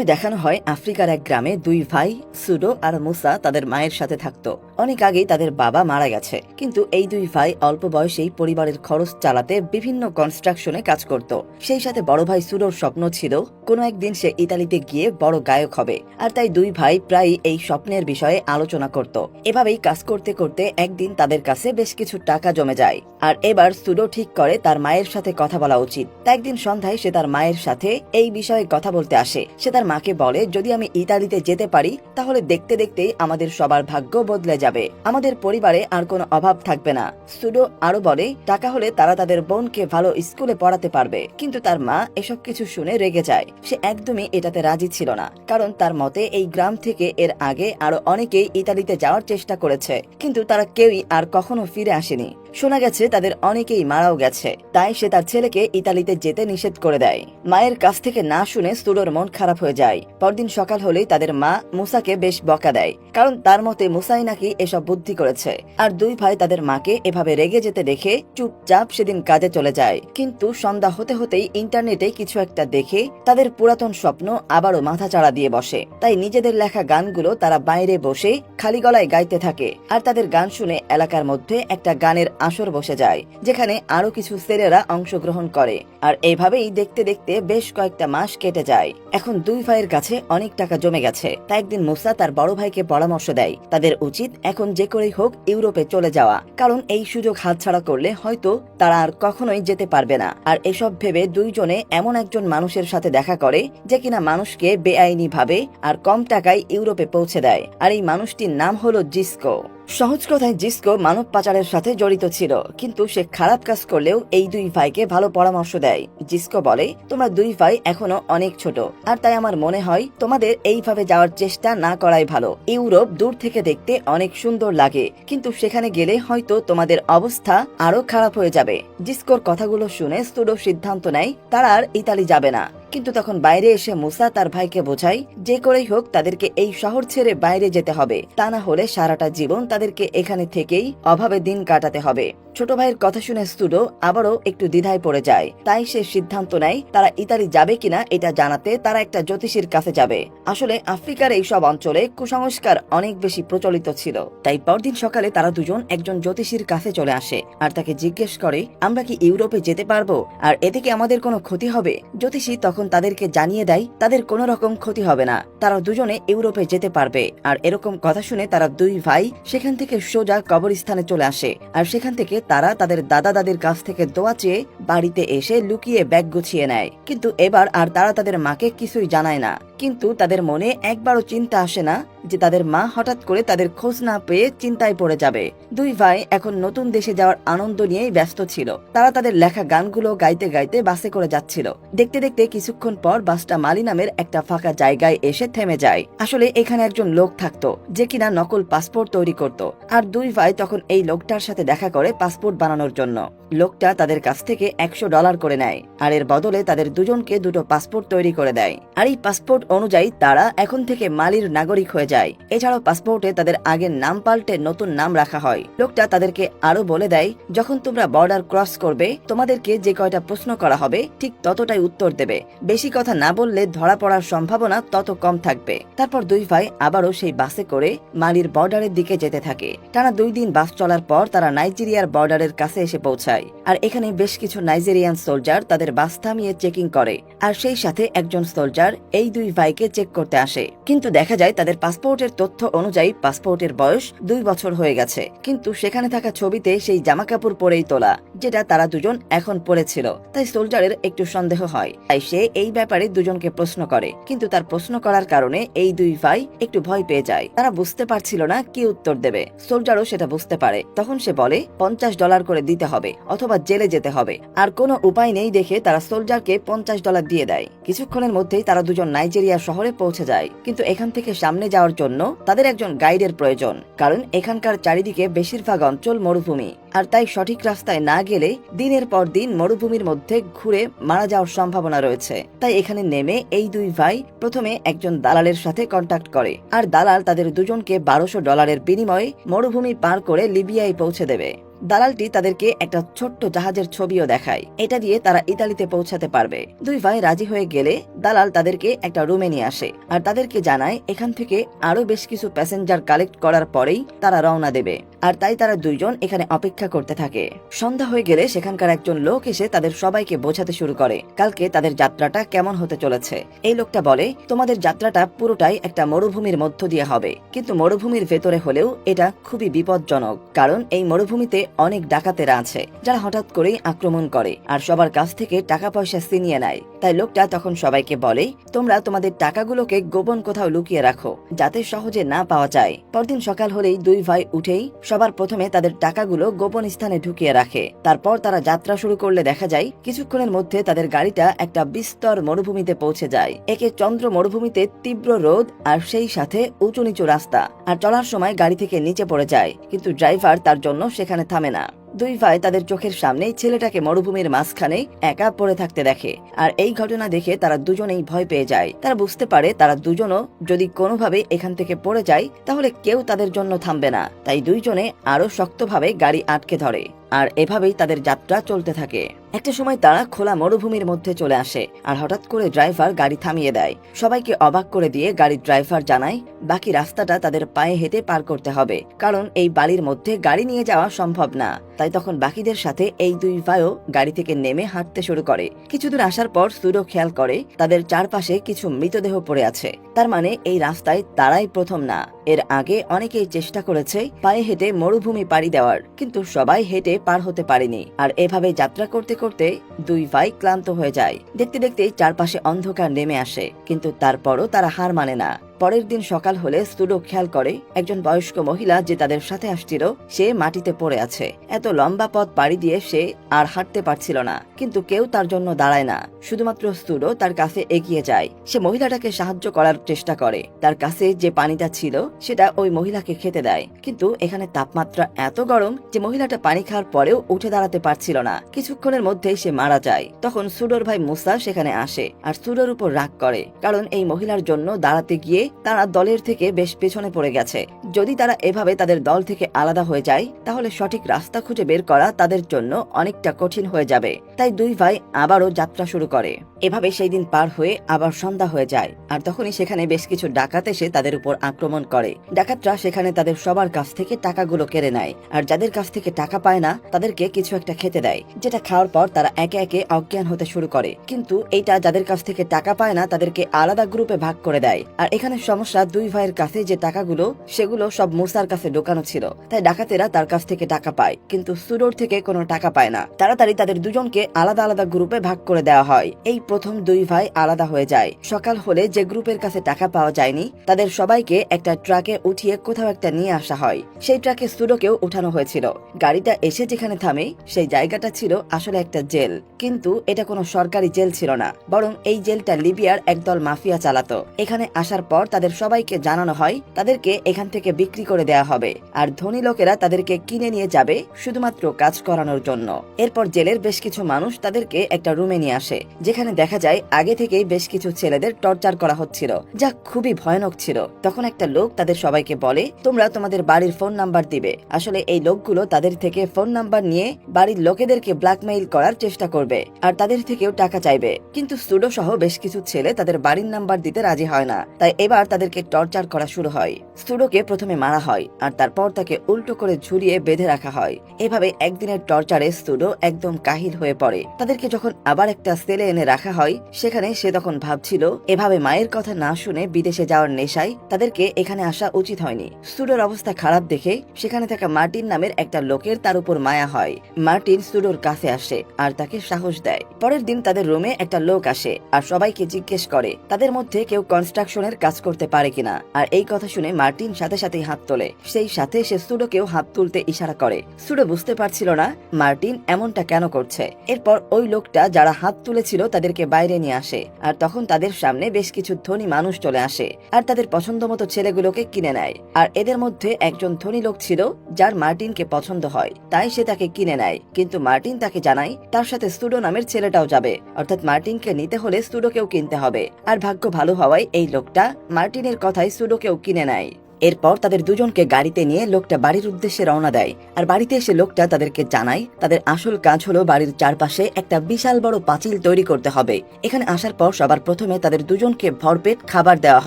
প্রথমে দেখানো হয় আফ্রিকার এক গ্রামে দুই ভাই সুডো আর মুসা তাদের মায়ের সাথে থাকতো। অনেক আগেই তাদের বাবা মারা গেছে, কিন্তু এই দুই ভাই অল্প বয়সেই পরিবারের খরচ চালাতে বিভিন্ন কনস্ট্রাকশনে কাজ করত। সেই সাথে বড় ভাই সুডোর স্বপ্ন ছিল কোনো একদিন সে ইতালিতে গিয়ে বড় গায়ক হবে, আর তাই দুই ভাই প্রায়ই এই স্বপ্নের বিষয়ে আলোচনা করত। এভাবেই কাজ করতে করতে একদিন তাদের কাছে বেশ কিছু টাকা জমে যায়, আর এবার সুডো ঠিক করে তার মায়ের সাথে কথা বলা উচিত। তাই একদিন সন্ধ্যায় সে তার মায়ের সাথে এই বিষয়ে কথা বলতে আসে। সে তার মাকে বলে, যদি আমি ইতালিতে যেতে পারি তাহলে দেখতে দেখতেই আমাদের সবার ভাগ্য বদলে যাবে, আমাদের পরিবারে আর কোনো অভাব থাকবে না। সুডো আরো বলে, টাকা হলে তারা তাদের বোনকে ভালো স্কুলে পড়াতে পারবে। কিন্তু তার মা এসব কিছু শুনে রেগে যায়। সে একদমই এটাতে রাজি ছিল না, কারণ তার মতে এই গ্রাম থেকে এর আগে আরো অনেকেই ইতালিতে যাওয়ার চেষ্টা করেছে, কিন্তু তারা কেউই আর কখনো ফিরে আসেনি। শোনা গেছে তাদের অনেকেই মারাও গেছে। তাই সে তার ছেলেকে ইতালিতে যেতে নিষেধ করে দেয়। মায়ের কাছ থেকে না শুনে সুডোর মন খারাপ হয়ে যায়। পরদিন সকাল হলেই তাদের মা মুসাকে বেশ বকা দেয়, কারণ তার মতে মুসাই নাকি এসব বুদ্ধি করেছে। আর দুই ভাই তাদের মাকে এভাবে রেগে যেতে দেখে চুপচাপ সেদিন কাজে চলে যায়। কিন্তু সন্ধ্যা হতে হতেই ইন্টারনেটে কিছু একটা দেখে তাদের পুরাতন স্বপ্ন আবারও মাথাচাড়া দিয়ে বসে। তাই নিজেদের লেখা গানগুলো তারা বাইরে বসে খালি গলায় গাইতে থাকে। আর তাদের গান শুনে এলাকার মধ্যে একটা গানের আসর বসে যায়, যেখানে আরো কিছু ছেলেরা অংশগ্রহণ করে। আর এইভাবেই দেখতে দেখতে বেশ কয়েকটা মাস কেটে যায়। এখন দুই ভাইয়ের কাছে অনেক টাকা জমে গেছে। তাই একদিন মুসা তার বড় ভাইকে পরামর্শ দেয়, তাদের উচিত এখন যে করেই হোক ইউরোপে চলে যাওয়া, কারণ এই সুযোগ হাতছাড়া করলে হয়তো তারা আর কখনোই যেতে পারবে না। আর এসব ভেবে দুইজনে এমন একজন মানুষের সাথে দেখা করে যে কিনা মানুষকে বেআইনি ভাবে আর কম টাকায় ইউরোপে পৌঁছে দেয়। আর এই মানুষটির নাম হলো জিস্কো। সহজ কথায় জিস্কো মানব পাচারের সাথে জড়িত ছিল, কিন্তু সে খারাপ কাজ করলেও এই দুই ভাইকে ভালো পরামর্শ দেয়। জিস্কো বলে, তোমরা দুই ভাই এখনো অনেক ছোট, আর তাই আমার মনে হয় তোমাদের এইভাবে যাওয়ার চেষ্টা না করাই ভালো। ইউরোপ দূর থেকে দেখতে অনেক সুন্দর লাগে, কিন্তু সেখানে গেলে হয়তো তোমাদের অবস্থা আরো খারাপ হয়ে যাবে। জিস্কোর কথাগুলো শুনে সুডো সিদ্ধান্ত নেয় তারা আর ইতালি যাবে না। কিন্তু তখন বাইরে এসে মুসা তার ভাইকে বোঝায়, যে করেই হোক তাদেরকে এই শহর ছেড়ে বাইরে যেতে হবে, তা না হলে সারাটা জীবন তাদেরকে এখানে থেকেই অভাবে দিন কাটাতে হবে। ছোট ভাইয়ের কথা শুনে সুডো আবারও একটু দ্বিধায় পড়ে যায়। তাই সে সিদ্ধান্ত নেয় তারা ইতালি যাবে কিনা এটা জানাতে তারা একটা জ্যোতিষীর কাছে যাবে। আসলে আফ্রিকার এই সব অঞ্চলে কুসংস্কার অনেক বেশি প্রচলিত ছিল। তাই পরদিন সকালে তারা দুজন একজন জ্যোতিষীর কাছে চলে আসে আর তাকে জিজ্ঞেস করে, আমরা কি ইউরোপে যেতে পারবো, আর এতে কি আমাদের কোনো ক্ষতি হবে? জ্যোতিষী তখন তাদেরকে জানিয়ে দেয় তাদের কোনো রকম ক্ষতি হবে না, তারা দুজনে ইউরোপে যেতে পারবে। আর এরকম কথা শুনে তারা দুই ভাই সেখান থেকে সোজা কবরস্থানে চলে আসে। আর সেখান থেকে তারা তাদের দাদা দাদির কাছ থেকে দোয়া চেয়ে বাড়িতে এসে লুকিয়ে ব্যাগ গুছিয়ে নেয়। কিন্তু এবার আর তারা তাদের মাকে কিছুই জানায় না। কিন্তু তাদের মনে একবারও চিন্তা আসে না যে তাদের মা হঠাৎ করে তাদের খোঁজ না পেয়ে চিন্তায় পড়ে যাবে। দুই ভাই এখন নতুন দেশে যাওয়ার আনন্দ নিয়েই ব্যস্ত ছিল। তারা তাদের লেখা গানগুলো গাইতে গাইতে বাসে করে যাচ্ছিল। দেখতে দেখতে কিছুক্ষণ পর বাসটা মালি নামের একটা ফাঁকা জায়গায় এসে থেমে যায়। আসলে এখানে একজন লোক থাকতো যে কিনা নকল পাসপোর্ট তৈরি করত। আর দুই ভাই তখন এই লোকটার সাথে দেখা করে পাসপোর্ট বানানোর জন্য। লোকটা তাদের কাছ থেকে $100 করে নেয়, আর এর বদলে তাদের দুজনকে দুটো পাসপোর্ট তৈরি করে দেয়। আর এই পাসপোর্ট অনুযায়ী তারা এখন থেকে মালির নাগরিক হয়ে যায়। এছাড়াও পাসপোর্টে তাদের আগের নাম পাল্টে নতুন নাম রাখা হয়। লোকটা তাদেরকে আরো বলে দেয়, যখন তোমরা বর্ডার ক্রস করবে তোমাদেরকে যে কয়টা প্রশ্ন করা হবে ঠিক ততটাই উত্তর দেবে। বেশি কথা না বললে ধরা পড়ার সম্ভাবনা তত কম থাকবে। তারপর দুই ভাই আবারও সেই বাসে করে মালির বর্ডারের দিকে যেতে থাকে। টানা 2 দিন বাস চলার পর তারা নাইজেরিয়ার বর্ডারের কাছে এসে পৌঁছায়। আর এখানে বেশ কিছু নাইজেরিয়ান সোলজার তাদের বাস থামিয়ে চেকিং করে। আর সেই সাথে একজন সোলজার এই দুই ভাইকে চেক করতে আসে। কিন্তু দেখা যায় তাদের পাসপোর্টের তথ্য অনুযায়ী পাসপোর্টের বয়স 2 বছর হয়ে গেছে, কিন্তু সেখানে থাকা ছবিতে সেই জামা কাপড় পরেই তোলা যেটা তারা দুজন এখন পরেছিল। তাই সোলজারের একটু সন্দেহ হয়। তাই সে এই ব্যাপারে দুজনকে প্রশ্ন করে, কিন্তু তার প্রশ্ন করার কারণে এই দুই ভাই একটু ভয় পেয়ে যায়। তারা বুঝতে পারছিল না কি উত্তর দেবে। সোলজারও সেটা বুঝতে পারে। তখন সে বলে $50 করে দিতে হবে অথবা জেলে যেতে হবে। আর কোনো উপায় নেই দেখে তারা সোলজারকে $50 দিয়ে দেয়। কিছুক্ষণের মধ্যেই তারা দুজন নাইজেরিয়া শহরে পৌঁছে যায়। কিন্তু এখান থেকে সামনে যাওয়ার জন্য তাদের একজন গাইডের প্রয়োজন, কারণ এখানকার চারিদিকে বেশিরভাগ অঞ্চল মরুভূমি। আর তাই সঠিক রাস্তায় না গেলে দিনের পর দিন মরুভূমির মধ্যে ঘুরে মারা যাওয়ার সম্ভাবনা রয়েছে। তাই এখানে নেমে এই দুই ভাই প্রথমে একজন দালালের সাথে কন্ট্যাক্ট করে, আর দালাল তাদের দুজনকে $1200 বিনিময়ে মরুভূমি পার করে লিবিয়ায় পৌঁছে দেবে। দালালটি তাদেরকে একটা ছোট্ট জাহাজের ছবিও দেখায়, এটা দিয়ে তারা ইতালিতে পৌঁছাতে পারবে। দুই ভাই রাজি হয়ে গেলে দালাল তাদেরকে একটা রুমে নিয়ে আসে আর তাদেরকে জানায় এখান থেকে আরো বেশ কিছু প্যাসেঞ্জার কালেক্ট করার পরেই তারা রওনা দেবে। আর তাই তারা দুইজন এখানে অপেক্ষা করতে থাকে। সন্ধ্যা হয়ে গেলে সেখানকার একজন লোক এসে তাদের সবাইকে বোঝাতে শুরু করে কালকে তাদের যাত্রাটা কেমন হতে চলেছে। এই লোকটা বলে, তোমাদের যাত্রাটা পুরোটাই একটা মরুভূমির মধ্য দিয়ে হবে, কিন্তু মরুভূমির ভেতরে হলেও এটা খুবই বিপজ্জনক, কারণ এই মরুভূমিতে অনেক ডাকাতেরা আছে যারা হঠাৎ করেই আক্রমণ করে আর সবার কাছ থেকে টাকা পয়সা ছিনিয়ে নেয়। তাই লোকটা তখন সবাইকে বলে, তোমরা তোমাদের টাকাগুলোকে গোপন কোথাও লুকিয়ে রাখো যাতে সহজে না পাওয়া যায়। পরদিন সকাল হলেই দুই ভাই উঠেই সবার প্রথমে তাদের টাকাগুলো গোপন স্থানে ঢুকিয়ে রাখে। তারপর তারা যাত্রা শুরু করলে দেখা যায় কিছুক্ষণের মধ্যে তাদের গাড়িটা একটা বিস্তর মরুভূমিতে পৌঁছে যায়। একে চন্দ্র মরুভূমিতে তীব্র রোদ আর সেই সাথে উঁচু নিচু রাস্তা, আর চলার সময় গাড়ি থেকে নিচে পড়ে যায়, কিন্তু ড্রাইভার তার জন্য সেখানে থামে না। দুই ভাই তাদের চোখের সামনেই ছেলেটাকে মরুভূমির মাঝখানে একা পড়ে থাকতে দেখে, আর এই ঘটনা দেখে তারা দুজনেই ভয় পেয়ে যায়। তারা বুঝতে পারে তারা দুজনও যদি কোনোভাবে এখান থেকে পড়ে যায় তাহলে কেউ তাদের জন্য থামবে না। তাই দুইজনে আরো শক্তভাবে গাড়ি আটকে ধরে, আর এভাবেই তাদের যাত্রা চলতে থাকে। একটা সময় তারা খোলা মরুভূমির মধ্যে চলে আসে, আর হঠাৎ করে ড্রাইভার গাড়ি থামিয়ে দেয়। সবাইকে অবাক করে দিয়ে গাড়ির ড্রাইভার জানায় বাকি রাস্তাটা তাদের পায়ে হেঁটে পার করতে হবে, কারণ এই বালির মধ্যে গাড়ি নিয়ে যাওয়া সম্ভব না। তাই তখন বাকিদের সাথে এই দুই ভাইও গাড়ি থেকে নেমে হাঁটতে শুরু করে। কিছুদূর আসার পর সুডো খেয়াল করে তাদের চারপাশে কিছু মৃতদেহ পড়ে আছে। তার মানে এই রাস্তায় তারাই প্রথম না, এর আগে অনেকেই চেষ্টা করেছে পায়ে হেঁটে মরুভূমি পাড়ি দেওয়ার, কিন্তু সবাই হেঁটে পার হতে পারেনি। আর এভাবে যাত্রা করতে করতে দুই ভাই ক্লান্ত হয়ে যায়। দেখতে দেখতে চারপাশে অন্ধকার নেমে আসে, কিন্তু তারপরও তারা হার মানে না। পরের দিন সকাল হলে সুডো খেয়াল করে একজন বয়স্ক মহিলা যে তাদের সাথে আসছিল সে মাটিতে পড়ে আছে। এত লম্বা পথ পাড়ি দিয়ে সে আর হাঁটতে পারছিল না, কিন্তু কেউ তার জন্য দাঁড়ায় না। শুধুমাত্র সুডো তার কাছে এগিয়ে যায়। সে মহিলাটাকে সাহায্য করার চেষ্টা করে। তার কাছে যে পানিটা ছিল সেটা ওই মহিলাকে খেতে দেয়, কিন্তু এখানে তাপমাত্রা এত গরম যে মহিলাটা পানি খাওয়ার পরেও উঠে দাঁড়াতে পারছিল না। কিছুক্ষণের মধ্যেই সে মারা যায়। তখন সুডোর ভাই মুসা সেখানে আসে আর সুডোর উপর রাগ করে, কারণ এই মহিলার জন্য দাঁড়াতে গিয়ে তারা দলের থেকে বেশ পেছনে পড়ে গেছে। যদি তারা এভাবে তাদের দল থেকে আলাদা হয়ে যায় তাহলে সঠিক রাস্তা খুঁজে বের করা তাদের জন্য অনেকটা কঠিন হয়ে যাবে। তাই দুই ভাই আবারও যাত্রা শুরু করে। এভাবে সেই দিন পার হয়ে আবার সন্ধ্যা হয়ে যায়, আর তখনই সেখানে বেশ কিছু ডাকাত এসে তাদের উপর আক্রমণ করে। ডাকাতরা সেখানে তাদের সবার কাছ থেকে টাকাগুলো কেড়ে নেয়, আর যাদের কাছ থেকে টাকা পায় না তাদেরকে কিছু একটা খেতে দেয়, যেটা খাওয়ার পর তারা একে একে অজ্ঞান হতে শুরু করে। কিন্তু এইটা যাদের কাছ থেকে টাকা পায় না তাদেরকে আলাদা গ্রুপে ভাগ করে দেয়। আর এখানে সমস্যা, দুই ভাইয়ের কাছে যে টাকাগুলো সেগুলো সব মুসার কাছে ঢোকানো ছিল, তাই ডাকাতেরা তার কাছ থেকে টাকা পায়, কিন্তু সুডোর থেকে কোনো টাকা পায় না। তাড়াতাড়ি তাদের দুজনকে আলাদা আলাদা গ্রুপে ভাগ করে দেওয়া হয়। এই প্রথম দুই ভাই আলাদা হয়ে যায়। সকাল হলে যে গ্রুপের কাছে টাকা পাওয়া যায়নি তাদের সবাইকে একটা ট্রাকে উঠিয়ে কোথাও একটা নিয়ে আসা হয়। সেই ট্রাকে সুডোকেও উঠানো হয়েছিল। গাড়িটা এসে যেখানে থামে সেই জায়গাটা ছিল আসলে একটা জেল, কিন্তু এটা কোনো সরকারি জেল ছিল না, বরং এই জেলটা লিবিয়ার একদল মাফিয়া চালাতো। এখানে আসার পর তাদের সবাইকে জানানো হয় তাদেরকে এখান থেকে বিক্রি করে দেয়া হবে, আর ধনী লোকেরা তাদেরকে কিনে নিয়ে যাবে শুধুমাত্র কাজ করানোর জন্য। এরপর জেলের বেশ কিছু মানুষ তাদেরকে একটা রুমে নিয়ে আসে, যেখানে দেখা যায় আগে থেকেই বেশ কিছু ছেলেদের টর্চার করা হচ্ছিল, যা খুবই ভয়ানক ছিল। তখন একটা লোক তাদের সবাইকে বলে, তোমরা তোমাদের বাড়ির ফোন নাম্বার দিবে। আসলে এই লোকগুলো তাদের থেকে ফোন নাম্বার নিয়ে বাড়ির লোকেদেরকে ব্ল্যাকমেইল করার চেষ্টা করবে, আর তাদের থেকেও টাকা চাইবে। কিন্তু সুডো সহ বেশ কিছু ছেলে তাদের বাড়ির নাম্বার দিতে রাজি হয় না, তাই এবার তাদেরকে টর্চার করা শুরু হয়। সুডোকে প্রথমে মারা হয়, আর তারপর তাকে উল্টো করে ঝুলিয়ে বেঁধে রাখা হয়। এভাবে একদিনের টর্চারে সুডো একদম কাহিল হয়ে পড়ে। তাদেরকে যখন আবার একটা সেলে এনে রাখা হয় সেখানে সে তখন ভাবছিল এভাবে মায়ের কথা না শুনে বিদেশে যাওয়ার নেশায় তাদেরকে এখানে আসা উচিত হয়নি। সুডোর অবস্থা খারাপ দেখে সেখানে থাকা মার্টিন নামের একটা লোকের তার উপর মায়া হয়। মার্টিন সুডোর কাছে আসে আর তাকে সাহস দেয়। পরের দিন তাদের রুমে একটা লোক আসে আর সবাইকে জিজ্ঞেস করে তাদের মধ্যে কেউ কনস্ট্রাকশনের কাজ করতে পারে কিনা। আর এই কথা শুনে মার্টিন সাথে সাথে জায়গাতেই হাত তোলে, সেই সাথে সে সুডোকেও হাত তুলতে ইশারা করে। সুডো বুঝতে পারছিল না মার্টিন এমনটা কেন করছে। এরপর ওই লোকটা যারা হাত তুলেছিল তাদেরকে বাইরে নিয়ে আসে, আর তখন তাদের সামনে বেশ কিছু ধনী মানুষ চলে আসে আর তাদের পছন্দ মতো ছেলেগুলোকে কিনে নেয়। আর এদের মধ্যে একজন ধনী লোক ছিল যার মার্টিনকে পছন্দ হয়, তাই সে তাকে কিনে নেয়। কিন্তু মার্টিন তাকে জানায় তার সাথে সুডো নামের ছেলেটাও যাবে, অর্থাৎ মার্টিনকে নিতে হলে সুডোকেও কিনতে হবে। আর ভাগ্য ভালো হওয়ায় এই লোকটা মার্টিনের কথায় সুডোকেও কিনে নেয়। এরপর তাদের দুজনকে গাড়িতে নিয়ে লোকটা বাড়ির উদ্দেশ্যে রওনা দেয়। আর বাড়িতে এসে লোকটা তাদেরকে জানায় তাদের আসল কাজ হলো বাড়ির চারপাশে একটা বিশাল বড় পাঁচিল তৈরি করতে হবে। এখানে আসার পর সবার প্রথমে তাদের দুজনকে ভরপেট খাবার দেওয়া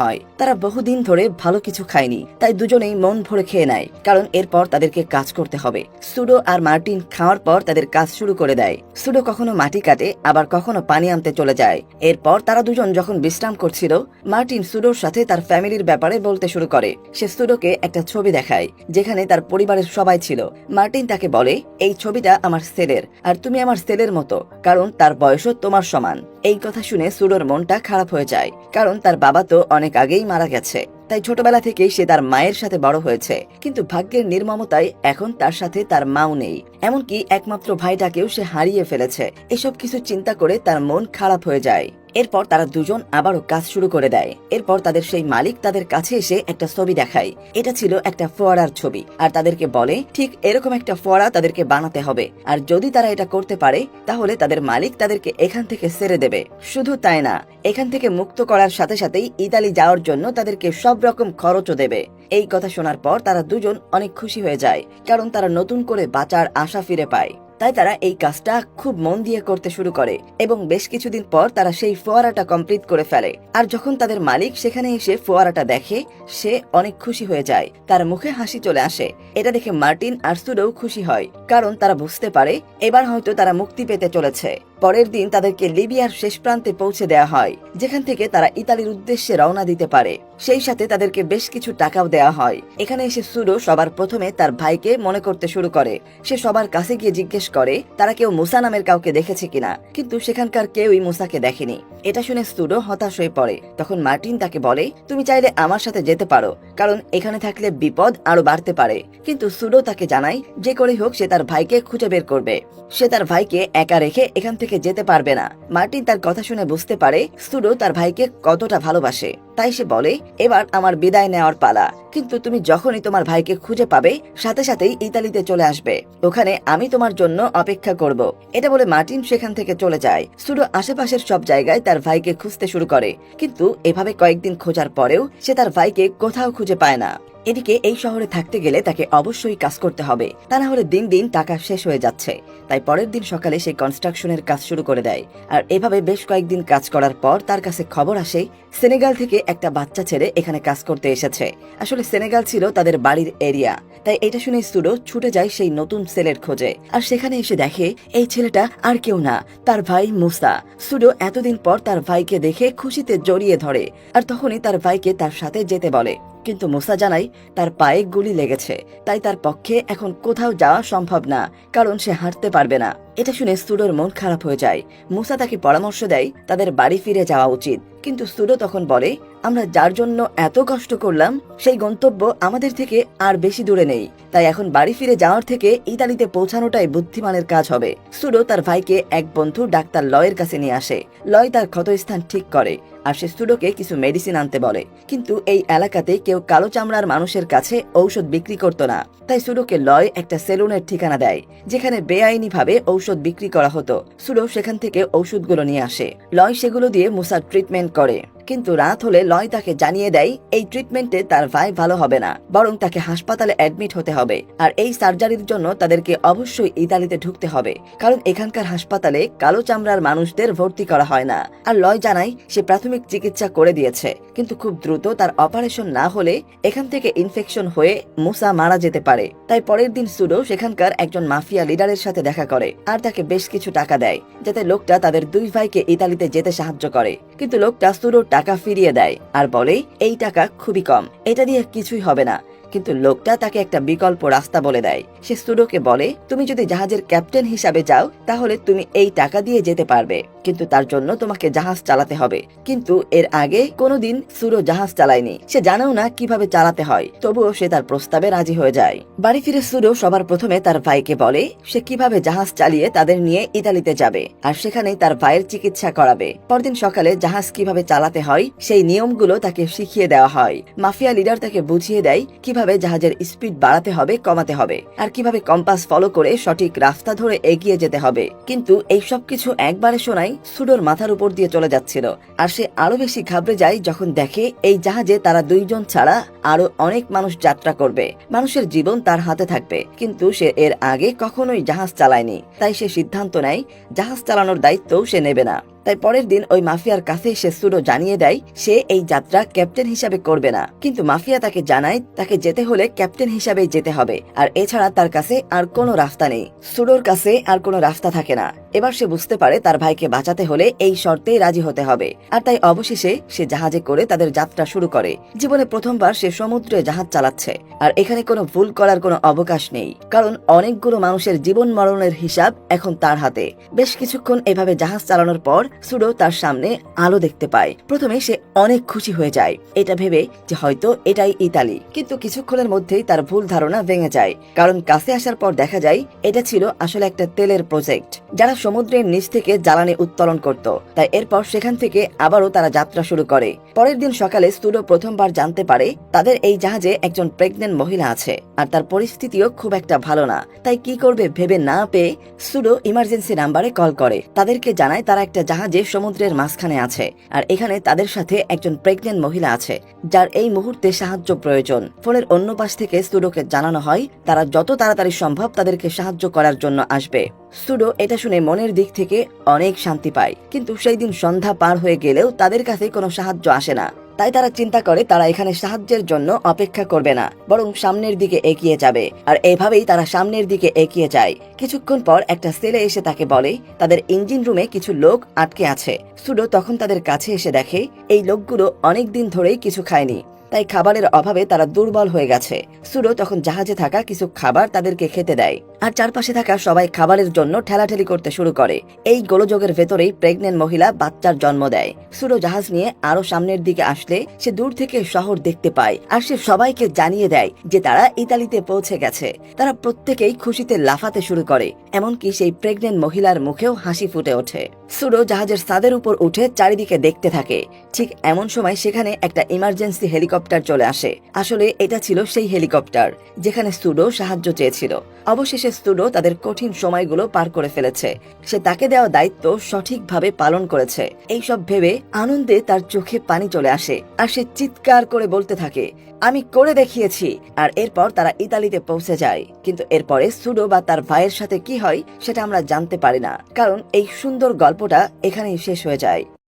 হয়। তারা বহুদিন ধরে ভালো কিছু খায়নি, তাই দুজনেই মন ভরে খেয়ে নেয়, কারণ এরপর তাদেরকে কাজ করতে হবে। সুডো আর মার্টিন খাওয়ার পর তাদের কাজ শুরু করে দেয়। সুডো কখনো মাটি কাটে, আবার কখনো পানি আনতে চলে যায়। এরপর তারা দুজন যখন বিশ্রাম করছিল, মার্টিন সুডোর সাথে তার ফ্যামিলির ব্যাপারে বলতে শুরু করে। সুডোকে একটা ছবি দেখায় যেখানে তার পরিবারের সবাই ছিল। মার্টিন তাকে বলে, এই ছবিটা আমার ছেলের, আর তুমি আমার ছেলের মতো, কারণ তার বয়সও তোমার সমান। এই কথা শুনে সুডোর মনটা খারাপ হয়ে যায়, কারণ তার বাবা তো অনেক আগেই মারা গেছে। তাই ছোটবেলা থেকেই সে তার মায়ের সাথে বড় হয়েছে, কিন্তু ভাগ্যের নির্মমতায় এখন তার সাথে তার মাও নেই, এমনকি একমাত্র ভাইটাকেও সে হারিয়ে ফেলেছে। এসব কিছু চিন্তা করে তার মন খারাপ হয়ে যায়। এরপর তারা দুজন আবারও কাজ শুরু করে দেয়। এরপর তাদের সেই মালিক তাদের কাছে এসে একটা ছবি দেখায়। এটা ছিল একটা ফোয়ারার ছবি, আর তাদেরকে বলে ঠিক এরকম একটা ফোয়ারা তাদেরকে বানাতে হবে, আর যদি তারা এটা করতে পারে তাহলে তাদের মালিক তাদেরকে এখান থেকে ছেড়ে দেবে। শুধু তাই না, এখান থেকে মুক্ত করার সাথে সাথেই ইতালি যাওয়ার জন্য তাদেরকে সব রকম খরচও দেবে। এই কথা শোনার পর তারা দুজন অনেক খুশি হয়ে যায়, কারণ তারা নতুন করে বাঁচার আশা ফিরে পায়। তাই তারা এই কাজটা খুব মন দিয়ে করতে শুরু করে এবং বেশ কিছুদিন পর তারা সেই ফোয়ারাটা কমপ্লিট করে ফেলে। আর যখন তাদের মালিক সেখানে এসে ফোয়ারাটা দেখে, সে অনেক খুশি হয়ে যায়, তার মুখে হাসি চলে আসে। এটা দেখে মার্টিন আর সুডোও খুশি হয়, কারণ তারা বুঝতে পারে এবার হয়তো তারা মুক্তি পেতে চলেছে। পরের দিন তাদেরকে লিবিয়ার শেষ প্রান্তে পৌঁছে দেওয়া হয়, যেখান থেকে তারা ইতালির উদ্দেশ্যে রওনা দিতে পারে। সেই সাথে তাদেরকে বেশ কিছু টাকাও দেওয়া হয়। এখানে এসে সুডো সবার প্রথমে তার ভাইকে মনে করতে শুরু করে। সে সবার কাছে গিয়ে জিজ্ঞেস করে তারা কেউ মুসা নামের কাউকে দেখেছে কিনা, কিন্তু সেখানকার কেউই মুসাকে দেখেনি। এটা শুনে সুডো হতাশ হয়ে পড়ে। তখন মার্টিন তাকে বলে, তুমি চাইলে আমার সাথে যেতে পারো, কারণ এখানে থাকলে বিপদ আরো বাড়তে পারে। কিন্তু সুডো তাকে জানায় যে করে হোক সে তার ভাইকে খুঁজে বের করবে। সে তার ভাইকে একা রেখে এখান থেকে যেতে পারবে না। মার্টিন তার কথা শুনে বুঝতে পারে সুডো তার ভাইকে কতটা ভালোবাসে, তাই সে বলে, এবার আমার বিদায় নেওয়ার পালা, কিন্তু তুমি যখনই তোমার ভাইকে খুঁজে পাবে সাথে সাথেই ইতালিতে চলে আসবে, ওখানে আমি তোমার জন্য অপেক্ষা করব। এটা বলে মার্টিন সেখান থেকে চলে যায়। সুডো আশেপাশের সব জায়গায় তার ভাইকে খুঁজতে শুরু করে, কিন্তু এভাবে কয়েকদিন খোঁজার পরেও সে তার ভাইকে কোথাও খুঁজে পায় না। এদিকে এই শহরে থাকতে গেলে তাকে অবশ্যই কাজ করতে হবে, তা না হলে দিন দিন টাকা শেষ হয়ে যাচ্ছে। তাই পরের দিন সকালে সে কনস্ট্রাকশনের কাজ শুরু করে দেয়। আর এভাবে বেশ কয়েকদিন কাজ করার পর তার কাছে খবর আসে সেনেগাল থেকে একটা বাচ্চা ছেলে এখানে কাজ করতে এসেছে। আসলে সেনেগাল ছিল তাদের বাড়ির এরিয়া, তাই এটা শুনে সুডো ছুটে যায় সেই নতুন ছেলের খোঁজে। আর সেখানে এসে দেখে এই ছেলেটা আর কেউ না, তার ভাই মুসা। সুডো এতদিন পর তার ভাইকে দেখে খুশিতে জড়িয়ে ধরে, আর তখনই তার ভাইকে তার সাথে যেতে বলে। কিন্তু মুসা জানায় তার পায়ে গুলি লেগেছে, তাই তার পক্ষে এখন কোথাও যাওয়া সম্ভব না, কারণ সে হাঁটতে পারবে না। এটা শুনে সুডোর মন খারাপ হয়ে যায়। মুসা তাকে পরামর্শ দেয় তাদের বাড়ি ফিরে যাওয়া উচিত, কিন্তু সুডো তখন বলে, আমরা যার জন্য এত কষ্ট করলাম সেই গন্তব্য আমাদের থেকে আর বেশি দূরে নেই, তাই এখন বাড়ি ফিরে যাওয়ার থেকে ইতালিতে পৌঁছানোটাই বুদ্ধিমানের কাজ হবে। সুডো তার ভাইকে এক বন্ধু ডাক্তার লয়ের কাছে নিয়ে আসে। লয় তার ক্ষতস্থান ঠিক করে, আর সে সুডোকে কিছু মেডিসিন আনতে বলে। কিন্তু এই এলাকাতে কেউ কালো চামড়ার মানুষের কাছে ঔষধ বিক্রি করত না, তাই সুডোকে লয় একটা সেলুনের ঠিকানা দেয় যেখানে বেআইনি ভাবে ঔষধ বিক্রি করা হতো। সুডো সেখান থেকে ঔষধগুলো নিয়ে আসে। লয় সেগুলো দিয়ে মুসার ট্রিটমেন্ট করে, কিন্তু রাত হলে লয় তাকে জানিয়ে দেয় এই ট্রিটমেন্টে তার ভাই ভালো হবে না, বরং তাকে হাসপাতালে অ্যাডমিট হতে হবে। আর এই সার্জারির জন্য তাদেরকে অবশ্যই ইতালিতে ঢুকতে হবে, কারণ এখানকার হাসপাতালে কালো চামড়ার মানুষদের ভর্তি করা হয় না। আর লয় জানায় সে প্রাথমিক চিকিৎসা করে দিয়েছে, কিন্তু খুব দ্রুত তার অপারেশন না হলে এখান থেকে ইনফেকশন হয়ে মুসা মারা যেতে পারে। তাই পরের দিন সুডো সেখানকার একজন মাফিয়া লিডারের সাথে দেখা করে, আর তাকে বেশ কিছু টাকা দেয় যাতে লোকটা তাদের দুই ভাইকে ইতালিতে যেতে সাহায্য করে। কিন্তু লোকটা সুডো টাকা ফিরিয়ে দেয় আর বলে এই টাকা খুবই কম, এটা দিয়ে কিছুই হবে না। কিন্তু লোকটা তাকে একটা বিকল্প রাস্তা বলে দেয়। সে সুডোকে বলে, তুমি যদি জাহাজের ক্যাপ্টেন হিসাবে যাও তাহলে তুমি এই টাকা দিয়ে যেতে পারবে, কিন্তু তার জন্য তোমাকে জাহাজ চালাতে হবে। কিন্তু এর আগে কোনোদিন সুডো জাহাজ চালায়নি, সে জানেও না কিভাবে চালাতে হয়, তবুও সে তার প্রস্তাবে রাজি হয়ে যায়। বাড়ি ফিরে সুডো সবার প্রথমে তার ভাইকে বলে সে কিভাবে জাহাজ চালিয়ে তাদের নিয়ে ইতালিতে যাবে, আর সেখানেই তার ভাইয়ের চিকিৎসা করাবে। পরদিন সকালে জাহাজ কিভাবে চালাতে হয় সেই নিয়মগুলো তাকে শিখিয়ে দেওয়া হয়। মাফিয়া লিডার তাকে বুঝিয়ে দেয় কিভাবে জাহাজের স্পিড বাড়াতে হবে, কমাতে হবে, আর কিভাবে কম্পাস ফলো করে সঠিক রাস্তা ধরে এগিয়ে যেতে হবে। কিন্তু এই সবকিছু একবারে শোনাই সুডোর মাথার উপর দিয়ে চলে যাচ্ছিল, আর সে আরো বেশি ঘাবড়ে যায় যখন দেখে এই জাহাজে তারা দুইজন ছাড়া আরো অনেক মানুষ যাত্রা করবে, মানুষের জীবন তার হাতে থাকবে। কিন্তু সে এর আগে কখনোই জাহাজ চালায়নি, তাই সে সিদ্ধান্ত নেয় জাহাজ চালানোর দায়িত্বও সে নেবে না। তাই পরের দিন ওই মাফিয়ার কাছে সে সুডো জানিয়ে দেয় সে এই যাত্রা ক্যাপ্টেন হিসাবে করবে না, কিন্তু মাফিয়া তাকে জানায় তাকে যেতে হলে ক্যাপ্টেন হিসাবেই যেতে হবে, আর এছাড়া তার কাছে আর কোনো রাস্তা নেই। সুডোর কাছে আর কোনো রাস্তা থাকে না। এবার সে বুঝতে পারে তার ভাইকে বাঁচাতে হলে এই শর্তেই রাজি হতে হবে, আর তাই অবশেষে সে জাহাজে করে তাদের যাত্রা শুরু করে। জীবনে প্রথমবার সে সমুদ্রে জাহাজ চালাচ্ছে, আর এখানে কোনো ভুল করার কোনো অবকাশ নেই, কারণ অনেকগুলো মানুষের জীবন মরণের হিসাব এখন তার হাতে। বেশ কিছুক্ষণ এভাবে জাহাজ চালানোর পর সুডো তার সামনে আলো দেখতে পায়। প্রথমে সে অনেক খুশি হয়ে যায়, এটা ভেবে যে হয়তো এটাই ইতালি, কিন্তু কিছুক্ষণের মধ্যেই তার ভুল ধারণা ভেঙে যায়, কারণ কাছে আসার পর দেখা যায় এটা ছিল আসলে একটা তেলের প্রজেক্ট, যারা সমুদ্রের নিচ থেকে জ্বালানি উত্তোলন করত। তাই এরপর সেখান থেকে আবারও তারা যাত্রা শুরু করে। পরের দিন সকালে সুডো প্রথমবার জানতে পারে তাদের এই জাহাজে একজন প্রেগনেন্ট মহিলা আছে, আর তার পরিস্থিতিও খুব একটা ভালো না। তাই কি করবে ভেবে না পেয়ে সুডো ইমার্জেন্সি নাম্বারে কল করে, তাদেরকে জানায় তারা একটা জাহাজে সমুদ্রের মাঝখানে আছে, আর এখানে তাদের সাথে একজন প্রেগনেন্ট মহিলা আছে যার এই মুহূর্তে সাহায্য প্রয়োজন। ফোনের অন্য পাশ থেকে সুডোকে জানানো হয় তারা যত তাড়াতাড়ি সম্ভব তাদেরকে সাহায্য করার জন্য আসবে। সুডো এটা শুনে মনের দিক থেকে অনেক শান্তি পায়, কিন্তু সেই দিন সন্ধ্যা পার হয়ে গেলেও তাদের কাছে কোনো সাহায্য আসে না। তাই তারা চিন্তা করে তারা এখানে সাহায্যের জন্য অপেক্ষা করবে না, বরং সামনের দিকে এগিয়ে যাবে। আর এভাবেই তারা সামনের দিকে এগিয়ে যায়। কিছুক্ষণ পর একটা ছেলে এসে তাকে বলে তাদের ইঞ্জিন রুমে কিছু লোক আটকে আছে। সুডো তখন তাদের কাছে এসে দেখে এই লোকগুলো অনেক দিন ধরেই কিছু খায়নি, তাই খাবারের অভাবে তারা দুর্বল হয়ে গেছে। সুডো তখন জাহাজে থাকা কিছু খাবার তাদেরকে খেতে দেয়, আর চারপাশে থাকা সবাই খাবারের জন্য ঠেলাঠেলি করতে শুরু করে। এই গোলযোগের ভেতরেই প্রেগনেন্ট মহিলা বাচ্চার জন্ম দেয়। সুডো জাহাজ নিয়ে আরো সামনের দিকে আসলে সে দূর থেকে শহর দেখতে পায়, আর সে সবাইকে জানিয়ে দেয় যে তারা ইতালিতে পৌঁছে গেছে। তারা প্রত্যেকেই খুশিতে লাফাতে শুরু করে, এমনকি সেই প্রেগনেন্ট মহিলার মুখেও হাসি ফুটে ওঠে। সুডো জাহাজের ছাদের উপর উঠে চারিদিকে দেখতে থাকে। ঠিক এমন সময় সেখানে একটা ইমার্জেন্সি হেলিকপ্টার চলে আসে। আসলে এটা ছিল সেই হেলিকপ্টার যেখানে সুডো সাহায্য চেয়েছিল। অবশেষে সুডো তাদের কঠিন সময়গুলো পার করে ফেলেছে। সে তাকে দেওয়া দায়িত্ব সঠিকভাবে পালন করেছে। এইসব ভেবে আনন্দে তার চোখে পানি চলে আসে, আর সে চিৎকার করে বলতে থাকে, আমি করে দেখিয়েছি। আর এরপর তারা ইতালিতে পৌঁছে যায়। কিন্তু এরপরে সুডো বা তার ভাইয়ের সাথে কি হয় সেটা আমরা জানতে পারি না, কারণ এই সুন্দর গল্পটা এখানেই শেষ হয়ে যায়।